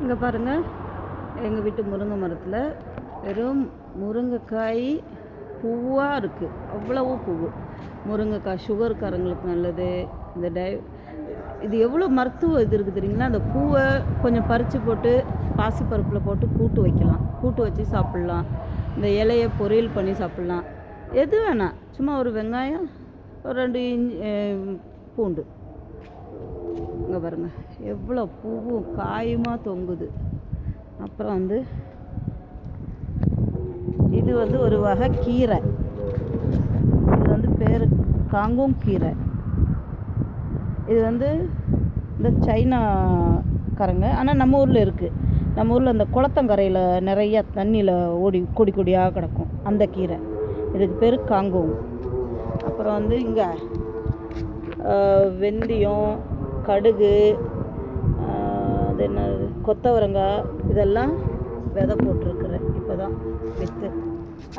இங்கே பாருங்கள், எங்கள் வீட்டு முருங்கை மரத்தில் வெறும் முருங்கைக்காய் பூவாக இருக்குது. அவ்வளவு பூவு முருங்கைக்காய் சுகர்காரங்களுக்கு நல்லது. இது எவ்வளோ மருத்துவ இது இருக்குது தெரியுங்களா? அந்த பூவை கொஞ்சம் பறித்து போட்டு பாசிப்பருப்பில் போட்டு கூட்டு வைக்கலாம், கூட்டு வச்சு சாப்பிட்லாம். இந்த இலையை பொரியல் பண்ணி சாப்பிட்லாம். எது வேணாம், சும்மா ஒரு வெங்காயம், ஒரு 2 பூண்டு. இங்கே பாருங்கள் எவ்வளோ பூவும் காயுமாக தொங்குது. அப்புறம் இது ஒரு வகை கீரை. இது பேர் காங்கும் கீரை. இது இந்த சைனாக்காரங்க, ஆனால் நம்ம ஊரில் இருக்குது. நம்ம ஊரில் அந்த குளத்தங்கரையில் நிறைய தண்ணியில் கொடி கொடியாக கிடக்கும் அந்த கீரை. இதுக்கு பேர் காங்கும். அப்புறம் இங்கே வெந்தயம், கடுகு, அது என்ன, கொத்தவரங்காய், இதெல்லாம் விதை போட்டிருக்குறேன். இப்போ தான் விற்று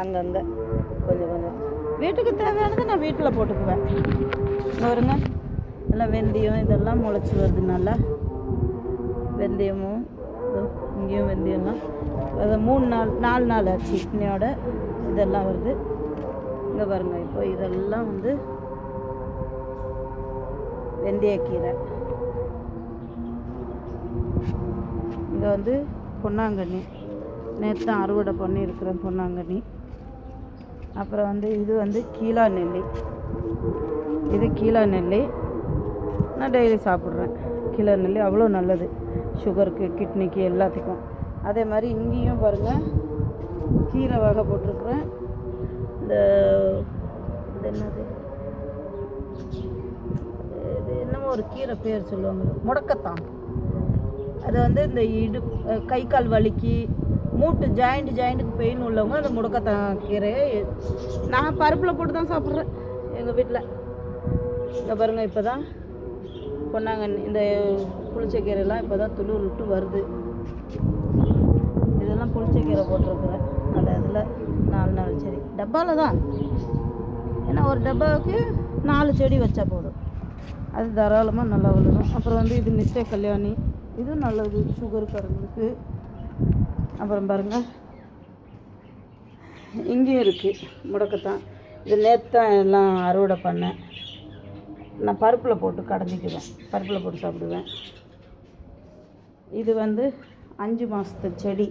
அங்கங்கே கொஞ்சம் கொஞ்சம் வீட்டுக்கு தேவையானது நான் வீட்டில் போட்டுக்குவேன். வருங்க, எல்லாம் வெந்தயம் இதெல்லாம் முளைச்சி வருது. நல்லா வெந்தயமும் இங்கேயும் வெந்தயம்லாம் அது 4 நாள் ஆச்சு இன்னையோட இதெல்லாம் வருது. இங்கே பாருங்கள், இப்போ இதெல்லாம் வெந்தயக்கீரை. இங்கே பொன்னாங்கண்ணி, நேற்று தான் அறுவடை பண்ணியிருக்கிறேன் பொன்னாங்கண்ணி. அப்புறம் இது கீழா நெல்லி. இது கீழா நெல்லி நான் டெய்லி சாப்பிட்றேன். கீழா நெல்லி அவ்வளோ நல்லது சுகருக்கு, கிட்னிக்கு, எல்லாத்துக்கும். அதே மாதிரி இங்கேயும் பாருங்கள் கீரை வகை போட்டிருக்குறேன். இது என்னது, இது என்னமோ ஒரு கீரை பேர் சொல்லுவாங்க, முடக்கத்தான். அது இந்த கை கால் வலிக்கு, மூட்டு ஜாயிண்ட்டுக்கு பெயின் உள்ளவங்க அந்த முடக்கத்தான் கீரையை நான் பருப்பில் போட்டு தான் சாப்பிட்றேன் எங்கள் வீட்டில். இங்கே பாருங்கள், இப்போ தான் பொன்னாங்கண்ணி, இந்த புளிச்சக்கீரைலாம் இப்போ தான் துளிர் விட்டு வருது. இதெல்லாம் புளிச்சக்கீரை போட்டிருக்குறேன். அதில் 4 நாள் செடி டப்பாவில் தான். ஏன்னா ஒரு டப்பாவுக்கு 4 செடி வச்சா போதும், அது தாராளமாக நல்லா வளரும். அப்புறம் இது நித்திய கல்யாணி, இதுவும் நல்லது சுகருக்காரங்களுக்கு. அப்புறம் பாருங்கள் இங்கேயும் இருக்குது முடக்கத்தான். இது நேற்று தான் எல்லாம் அறுவடை பண்ணேன். நான் பருப்பில் போட்டு கடைஞ்சிக்குவேன், பருப்பில் போட்டு சாப்பிடுவேன். இது 5 மாதத்து செடி.